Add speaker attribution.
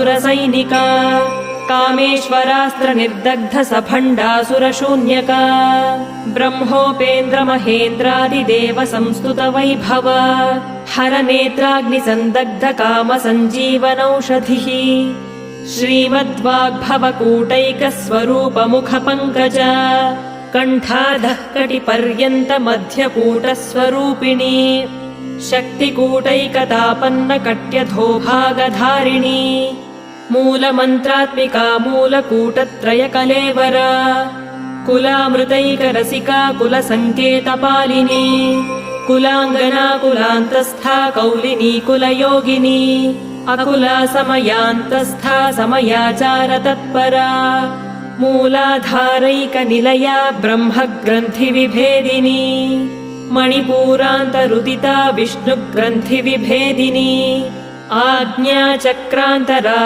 Speaker 1: सुरसैनिका कामेश्वरास्त्र निर्दग्ध सभण्डासुरशून्यका ब्रह्मोपेन्द्र महेन्द्रादिदेव संस्तुत वैभव हरनेत्राग्निसन्दग्ध काम सञ्जीवनौषधिः श्रीमद्वाग्भवकूटैकस्वरूप मुखपङ्कज कण्ठाधः कटिपर्यन्त मध्यकूटस्वरूपिणी शक्तिकूटैकतापन्न कट्यधोभागधारिणी मूलमन्त्रात्मिका मूलकूटत्रयकलेवरा कुलामृतैकरसिका कुलसङ्केतपालिनी कुलाङ्गना कुलान्तस्था कौलिनी कुलयोगिनी अकुला समयान्तस्था समयाचार तत्परा मूलाधारैकनिलया ब्रह्मग्रन्थिविभेदिनी मणिपूरान्तरुदिता विष्णुग्रन्थिविभेदिनी आज्ञाचक्रान्तरा